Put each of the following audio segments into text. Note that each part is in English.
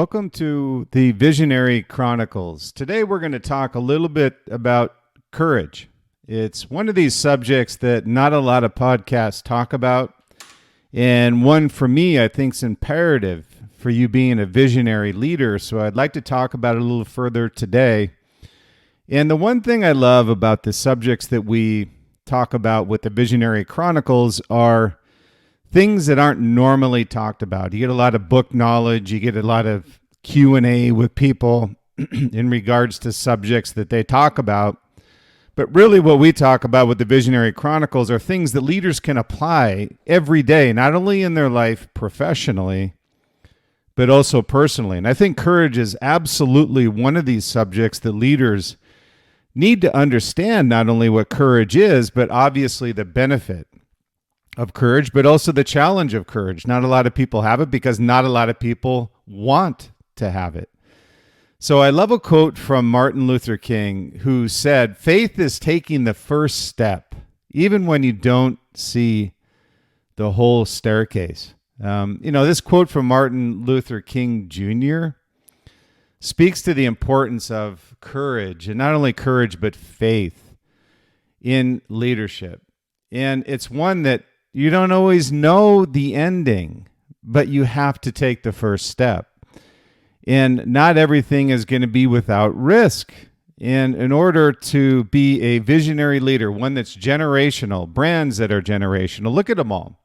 Welcome to the Visionary Chronicles. Today we're going to talk a little bit about courage. It's one of these subjects that not a lot of podcasts talk about, and one for me I think is imperative for you being a visionary leader. So I'd like to talk about it a little further today. And the one thing I love about the subjects that we talk about with the Visionary Chronicles are things that aren't normally talked about. You get a lot of book knowledge, you get a lot of Q&A with people in regards to subjects that they talk about. But really what we talk about with the Visionary Chronicles are things that leaders can apply every day, not only in their life professionally, but also personally. And I think courage is absolutely one of these subjects that leaders need to understand, not only what courage is, but obviously the benefit of courage, but also the challenge of courage. Not a lot of people have it because not a lot of people want to have it. So I love a quote from Martin Luther King, who said, "Faith is taking the first step, even when you don't see the whole staircase." This quote from Martin Luther King Jr. speaks to the importance of courage, and not only courage, but faith in leadership. And it's one that you don't always know the ending, but you have to take the first step. And not everything is going to be without risk. And in order to be a visionary leader, one that's generational, brands that are generational, look at them all.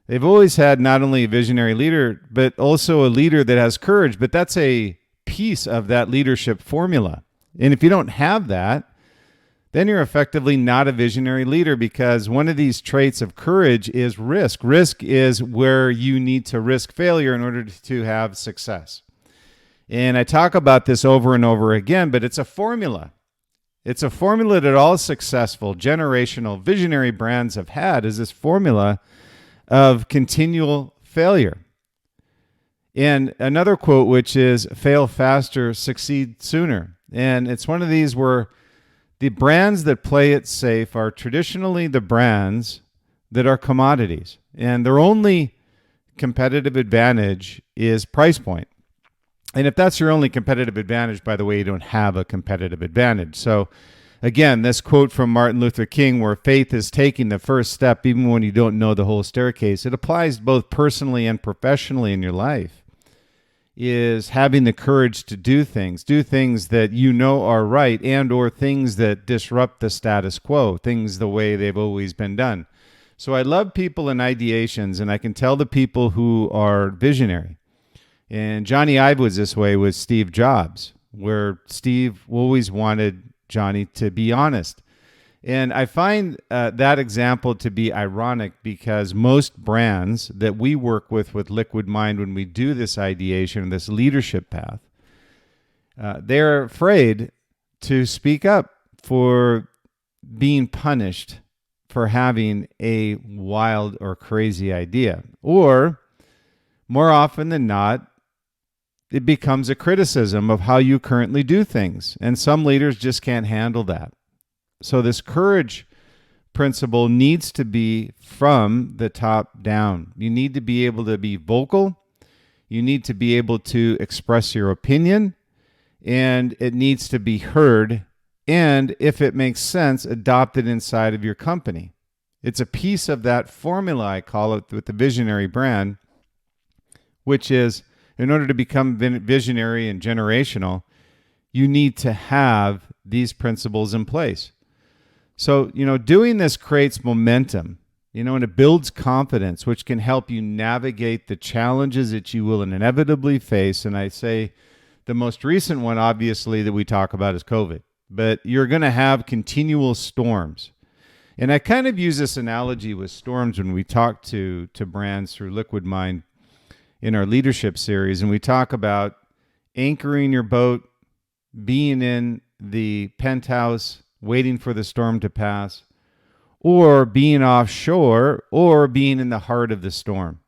They've always had not only a visionary leader, but also a leader that has courage. But that's a piece of that leadership formula. And if you don't have that, then you're effectively not a visionary leader, because one of these traits of courage is risk. Risk is where you need to risk failure in order to have success. And I talk about this over and over again, but it's a formula. It's a formula that all successful, generational, visionary brands have had, is this formula of continual failure. And another quote, which is fail faster, succeed sooner. And it's one of these where the brands that play it safe are traditionally the brands that are commodities, and their only competitive advantage is price point. And if that's your only competitive advantage, by the way, you don't have a competitive advantage. So again, this quote from Martin Luther King, where faith is taking the first step even when you don't know the whole staircase, it applies both personally and professionally in your life, is having the courage to do things that you know are right, and or things that disrupt the status quo, things the way they've always been done. So I love people and ideations, and I can tell the people who are visionary. And Johnny Ive was this way with Steve Jobs, where Steve always wanted Johnny to be honest. And I find that example to be ironic, because most brands that we work with Liquid Mind, when we do this ideation, this leadership path, they're afraid to speak up for being punished for having a wild or crazy idea. Or more often than not, it becomes a criticism of how you currently do things. And some leaders just can't handle that. So this courage principle needs to be from the top down. You need to be able to be vocal. You need to be able to express your opinion, and it needs to be heard. And if it makes sense, adopted inside of your company. It's a piece of that formula, I call it, with the visionary brand, which is, in order to become visionary and generational, you need to have these principles in place. So, doing this creates momentum, and it builds confidence, which can help you navigate the challenges that you will inevitably face. And I say the most recent one, obviously, that we talk about is COVID. But you're going to have continual storms. And I kind of use this analogy with storms when we talk to brands through Liquid Mind in our leadership series. And we talk about anchoring your boat, being in the penthouse, waiting for the storm to pass, or being offshore, or being in the heart of the storm.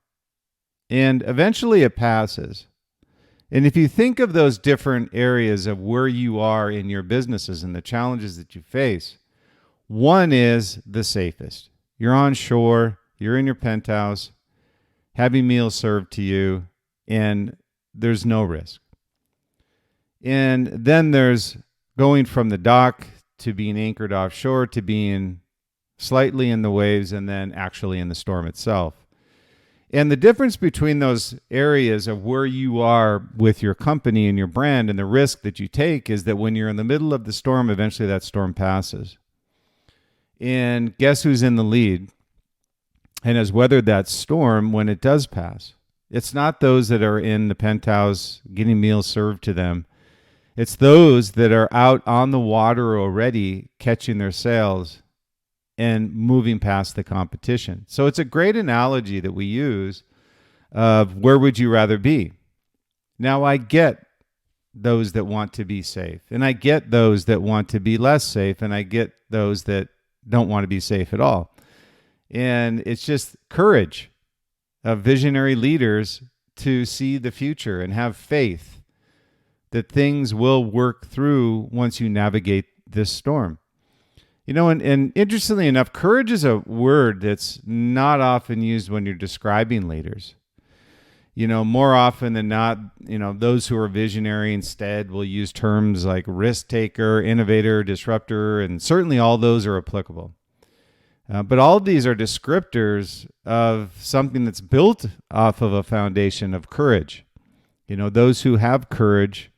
And eventually it passes. And if you think of those different areas of where you are in your businesses and the challenges that you face, one is the safest. You're on shore, you're in your penthouse, having meals served to you, and there's no risk. And then there's going from the dock to being anchored offshore to being slightly in the waves and then actually in the storm itself. And the difference between those areas of where you are with your company and your brand and the risk that you take is that when you're in the middle of the storm, eventually that storm passes. And guess who's in the lead and has weathered that storm when it does pass? It's not those that are in the penthouse getting meals served to them. It's those that are out on the water already catching their sails and moving past the competition. So it's a great analogy that we use of where would you rather be? Now, I get those that want to be safe, and I get those that want to be less safe, and I get those that don't want to be safe at all. And it's just courage of visionary leaders to see the future and have faith that things will work through once you navigate this storm. You know, and interestingly enough, courage is a word that's not often used when you're describing leaders. You know, more often than not, you know, those who are visionary instead will use terms like risk taker, innovator, disruptor, and certainly all those are applicable. But all of these are descriptors of something that's built off of a foundation of courage. You know, those who have courage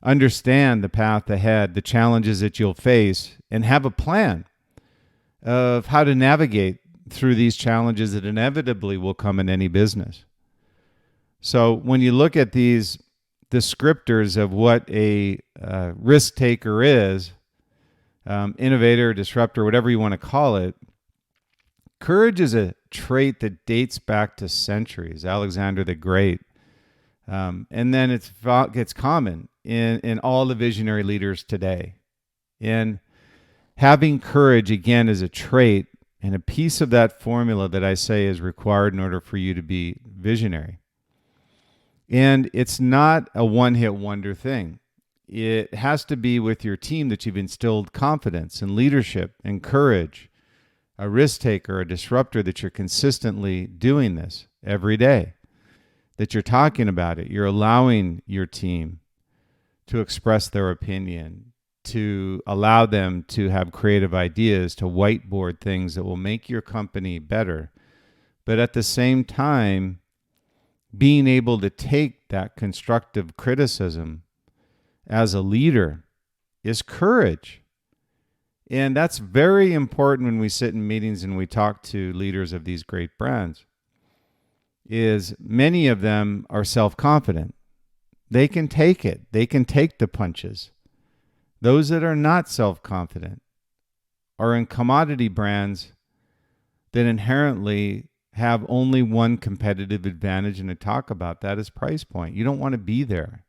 understand the path ahead, the challenges that you'll face, and have a plan of how to navigate through these challenges that inevitably will come in any business. So when you look at these descriptors of what a risk taker is, innovator, disruptor, whatever you want to call it, courage is a trait that dates back to centuries, Alexander the Great. And then it's common in all the visionary leaders today. And having courage, again, is a trait and a piece of that formula that I say is required in order for you to be visionary. And it's not a one-hit wonder thing. It has to be with your team that you've instilled confidence and leadership and courage, a risk taker, a disruptor, that you're consistently doing this every day, that you're talking about it. You're allowing your team to express their opinion, to allow them to have creative ideas, to whiteboard things that will make your company better. But at the same time, being able to take that constructive criticism as a leader is courage. And that's very important when we sit in meetings and we talk to leaders of these great brands, is many of them are self-confident. They can take it. They can take the punches. Those that are not self-confident are in commodity brands that inherently have only one competitive advantage, and to talk about that is price point. You don't want to be there.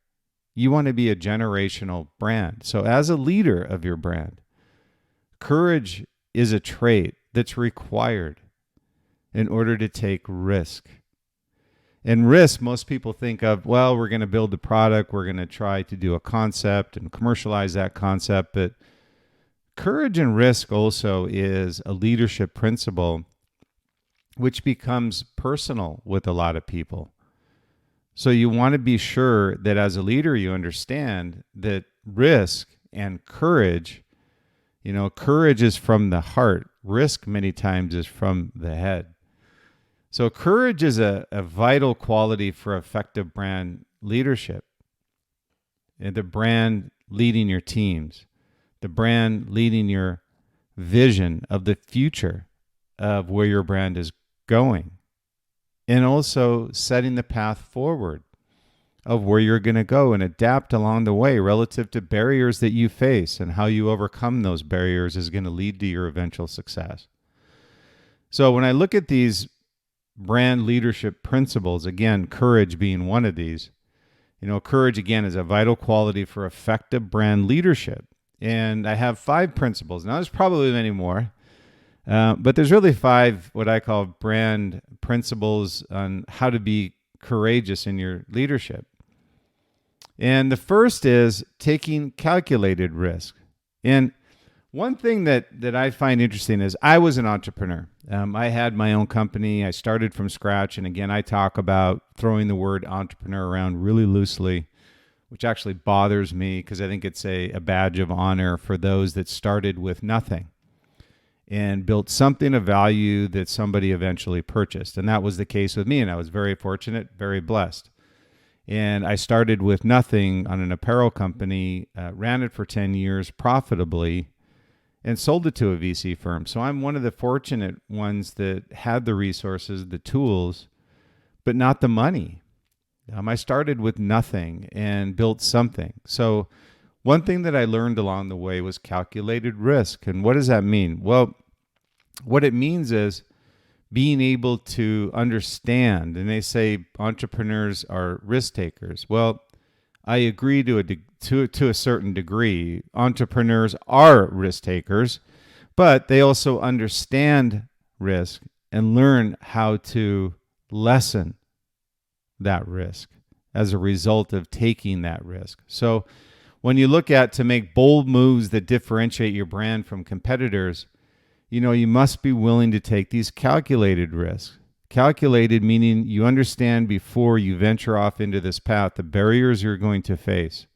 You want to be a generational brand. So as a leader of your brand, courage is a trait that's required in order to take risk. And risk, most people think of, well, we're going to build the product, we're going to try to do a concept and commercialize that concept. But courage and risk also is a leadership principle which becomes personal with a lot of people. So you want to be sure that as a leader, you understand that risk and courage, you know, courage is from the heart. Risk many times is from the head. So courage is a vital quality for effective brand leadership. And the brand leading your teams, the brand leading your vision of the future of where your brand is going, and also setting the path forward of where you're going to go and adapt along the way relative to barriers that you face, and how you overcome those barriers is going to lead to your eventual success. So when I look at these brand leadership principles, again, courage being one of these, you know, courage again is a vital quality for effective brand leadership. And I have 5 principles. Now there's probably many more, but there's really 5 what I call brand principles on how to be courageous in your leadership. And the first is taking calculated risk. And One thing that I find interesting is I was an entrepreneur. I had my own company. I started from scratch. And again, I talk about throwing the word entrepreneur around really loosely, which actually bothers me because I think it's a badge of honor for those that started with nothing and built something of value that somebody eventually purchased. And that was the case with me. And I was very fortunate, very blessed. And I started with nothing on an apparel company, ran it for 10 years profitably, and sold it to a VC firm. So I'm one of the fortunate ones that had the resources, the tools, but not the money. I started with nothing and built something. So one thing that I learned along the way was calculated risk. And what does that mean? Well, what it means is being able to understand, and they say entrepreneurs are risk takers. Well, I agree to a certain degree. Entrepreneurs are risk takers, but they also understand risk and learn how to lessen that risk as a result of taking that risk. So when you look at to make bold moves that differentiate your brand from competitors, you must be willing to take these calculated risks. Calculated meaning you understand before you venture off into this path the barriers you're going to face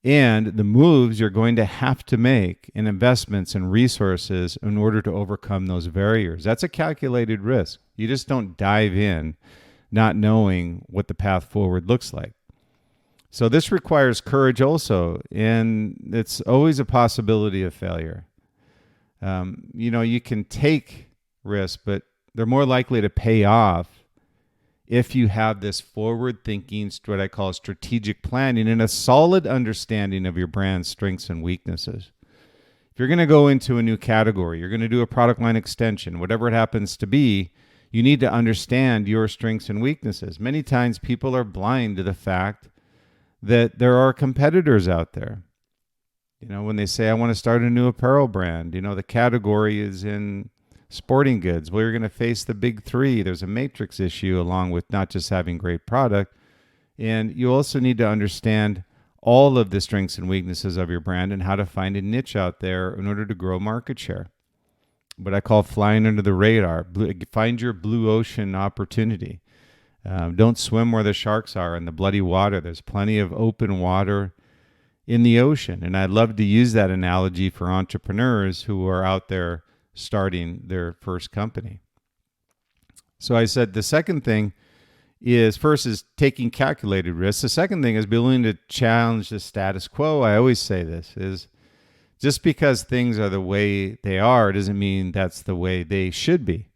and the moves you're going to have to make in investments and resources in order to overcome those barriers. That's a calculated risk. You just don't dive in not knowing what the path forward looks like. So this requires courage also, and it's always a possibility of failure. You can take risks, but they're more likely to pay off if you have this forward-thinking, what I call strategic planning, and a solid understanding of your brand's strengths and weaknesses. If you're going to go into a new category, you're going to do a product line extension, whatever it happens to be, you need to understand your strengths and weaknesses. Many times people are blind to the fact that there are competitors out there. When they say, I want to start a new apparel brand, the category is in sporting goods. Well, you're going to face the big three. There's a matrix issue along with not just having great product. And you also need to understand all of the strengths and weaknesses of your brand and how to find a niche out there in order to grow market share. What I call flying under the radar. Find your blue ocean opportunity. Don't swim where the sharks are in the bloody water. There's plenty of open water in the ocean. And I'd love to use that analogy for entrepreneurs who are out there starting their first company. So I said the second thing is, first is taking calculated risks. The second thing is be willing to challenge the status quo. I always say this is just because things are the way they are doesn't mean that's the way they should be.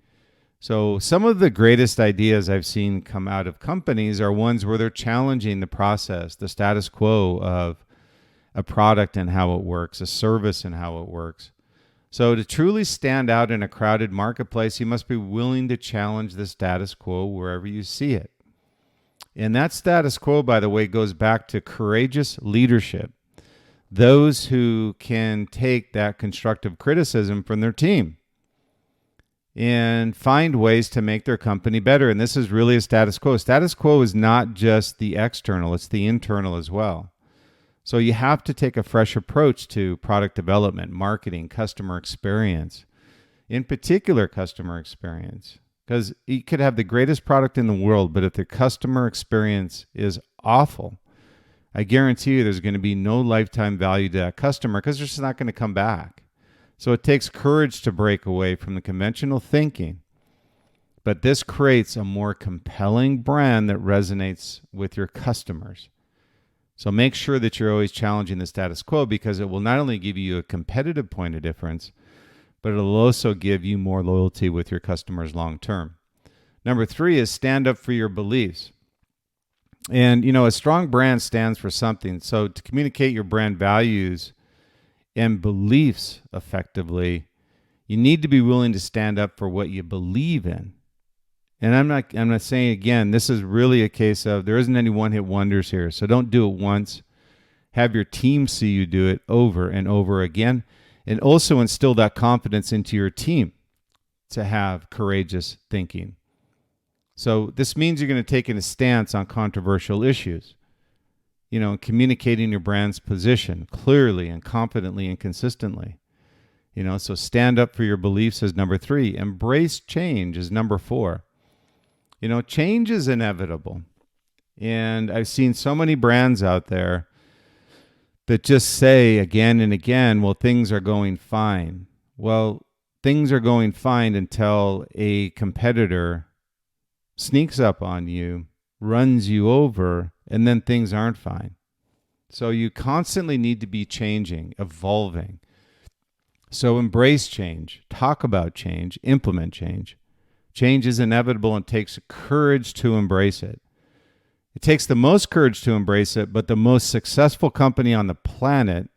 So some of the greatest ideas I've seen come out of companies are ones where they're challenging the process, the status quo of a product and how it works, a service and how it works. So to truly stand out in a crowded marketplace, you must be willing to challenge the status quo wherever you see it. And that status quo, by the way, goes back to courageous leadership. Those who can take that constructive criticism from their team and find ways to make their company better. And this is really a status quo. Status quo is not just the external, it's the internal as well. So you have to take a fresh approach to product development, marketing, customer experience, in particular customer experience, because you could have the greatest product in the world, but if the customer experience is awful, I guarantee you there's going to be no lifetime value to that customer because they're just not going to come back. So it takes courage to break away from the conventional thinking, but this creates a more compelling brand that resonates with your customers. So make sure that you're always challenging the status quo because it will not only give you a competitive point of difference, but it'll also give you more loyalty with your customers long term. Number 3 is stand up for your beliefs. And, a strong brand stands for something. So to communicate your brand values and beliefs effectively, you need to be willing to stand up for what you believe in. And I'm not saying, again, this is really a case of there isn't any one-hit wonders here. So don't do it once. Have your team see you do it over and over again. And also instill that confidence into your team to have courageous thinking. So this means you're going to take a stance on controversial issues. Communicating your brand's position clearly and confidently and consistently. So stand up for your beliefs is number 3. Embrace change is number 4. Change is inevitable. And I've seen so many brands out there that just say again and again, well, things are going fine. Well, things are going fine until a competitor sneaks up on you, runs you over, and then things aren't fine. So you constantly need to be changing, evolving. So embrace change, talk about change, implement change. Change is inevitable and takes courage to embrace it. It takes the most courage to embrace it, but the most successful company on the planet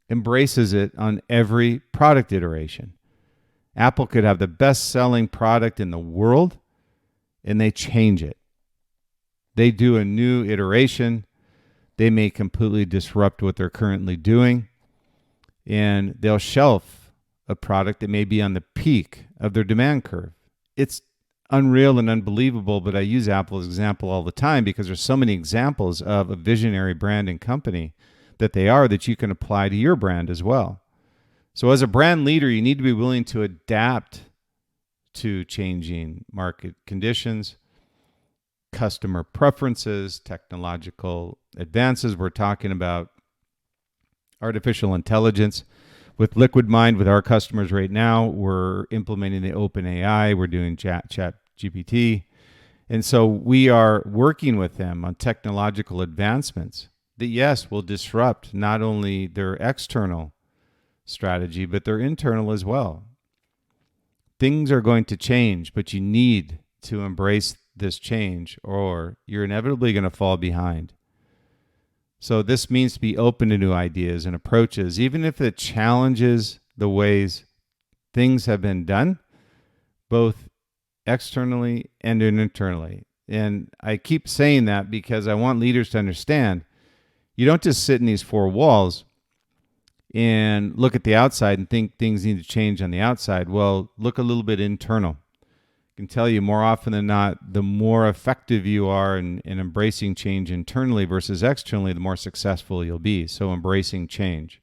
embraces it on every product iteration. Apple could have the best-selling product in the world, and they change it. They do a new iteration. They may completely disrupt what they're currently doing, and they'll shelf a product that may be on the peak of their demand curve. It's unreal and unbelievable, but I use Apple as an example all the time because there's so many examples of a visionary brand and company that you can apply to your brand as well. So as a brand leader, you need to be willing to adapt to changing market conditions, customer preferences, technological advances. We're talking about artificial intelligence. With Liquid Mind, with our customers right now, we're implementing the OpenAI. We're doing Chat GPT. And so we are working with them on technological advancements that, yes, will disrupt not only their external strategy, but their internal as well. Things are going to change, but you need to embrace this change or you're inevitably going to fall behind. So this means to be open to new ideas and approaches, even if it challenges the ways things have been done, both externally and internally. And I keep saying that because I want leaders to understand you don't just sit in these 4 walls and look at the outside and think things need to change on the outside. Well, look a little bit internal. I can tell you more often than not, the more effective you are in embracing change internally versus externally, the more successful you'll be. So embracing change.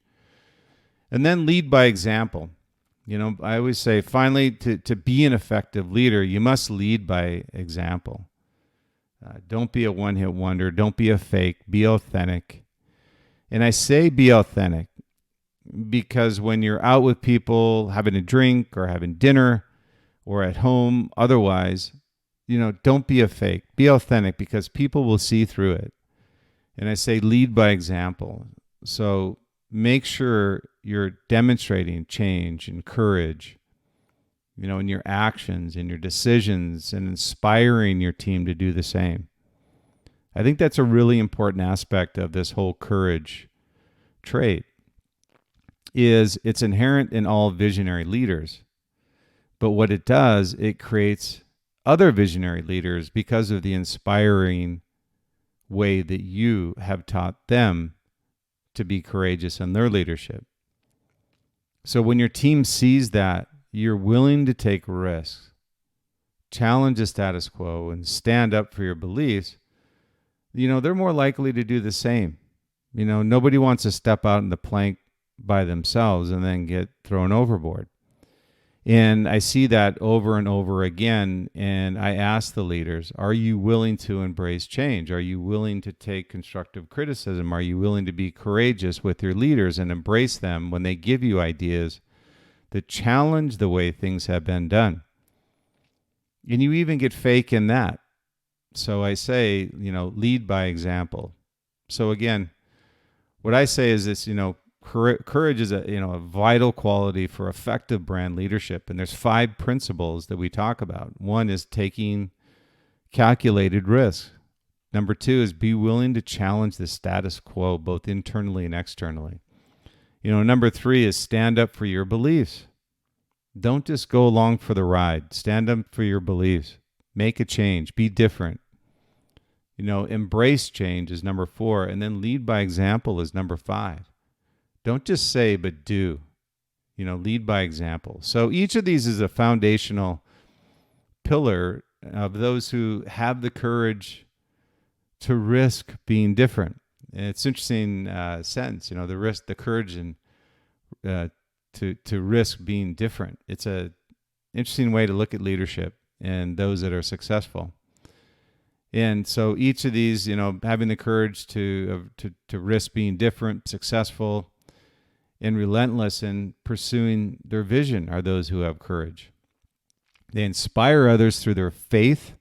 And then lead by example. I always say, finally, to be an effective leader, you must lead by example. Don't be a one-hit wonder. Don't be a fake. Be authentic. And I say be authentic because when you're out with people having a drink or having dinner or at home, otherwise, don't be a fake. Be authentic because people will see through it. And I say lead by example. So make sure you're demonstrating change and courage, in your actions, in your decisions, and inspiring your team to do the same. I think that's a really important aspect of this whole courage trait. It's inherent in all visionary leaders. But what it does, it creates other visionary leaders because of the inspiring way that you have taught them to be courageous in their leadership. So when your team sees that, you're willing to take risks, challenge the status quo, and stand up for your beliefs, they're more likely to do the same. Nobody wants to step out in the plank by themselves and then get thrown overboard. And I see that over and over again. And I ask the leaders, are you willing to embrace change? Are you willing to take constructive criticism? Are you willing to be courageous with your leaders and embrace them when they give you ideas that challenge the way things have been done? And you even get fake in that. So I say, lead by example. So again, what I say is this, courage is a vital quality for effective brand leadership. And there's 5 principles that we talk about. 1 is taking calculated risks. Number 2 is be willing to challenge the status quo, both internally and externally. Number 3 is stand up for your beliefs. Don't just go along for the ride. Stand up for your beliefs. Make a change. Be different. Embrace change is number 4. And then lead by example is number 5. Don't just say, but do. Lead by example. So each of these is a foundational pillar of those who have the courage to risk being different. And it's interesting sentence, the risk, the courage, and to risk being different. It's a interesting way to look at leadership and those that are successful. And so each of these, having the courage to risk being different, successful, and relentless in pursuing their vision are those who have courage. They inspire others through their faith,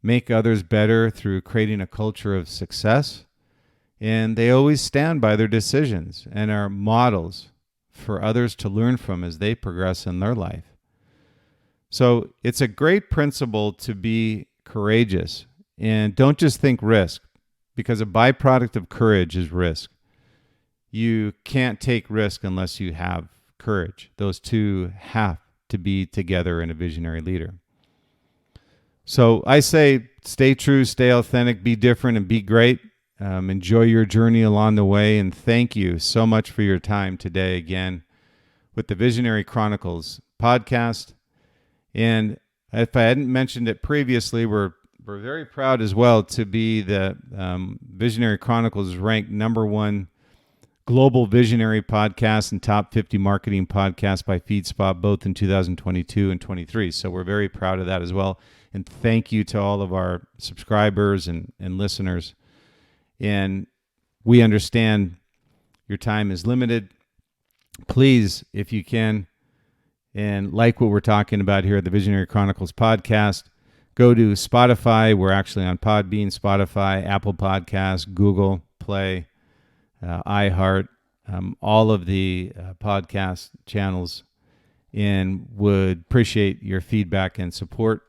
make others better through creating a culture of success, and they always stand by their decisions and are models for others to learn from as they progress in their life. So it's a great principle to be courageous, and don't just think risk, because a byproduct of courage is risk. You can't take risk unless you have courage. Those two have to be together in a visionary leader. So I say stay true, stay authentic, be different, and be great. Enjoy your journey along the way, and thank you so much for your time today again with the Visionary Chronicles podcast. And if I hadn't mentioned it previously, we're very proud as well to be the Visionary Chronicles ranked #1 global visionary podcast and top 50 marketing podcast by Feedspot, both in 2022 and 23. So we're very proud of that as well. And thank you to all of our subscribers and listeners. And we understand your time is limited. Please, if you can, and like what we're talking about here at the Visionary Chronicles podcast, go to Spotify. We're actually on Podbean, Spotify, Apple Podcasts, Google Play, iHeart, all of the podcast channels, and would appreciate your feedback and support.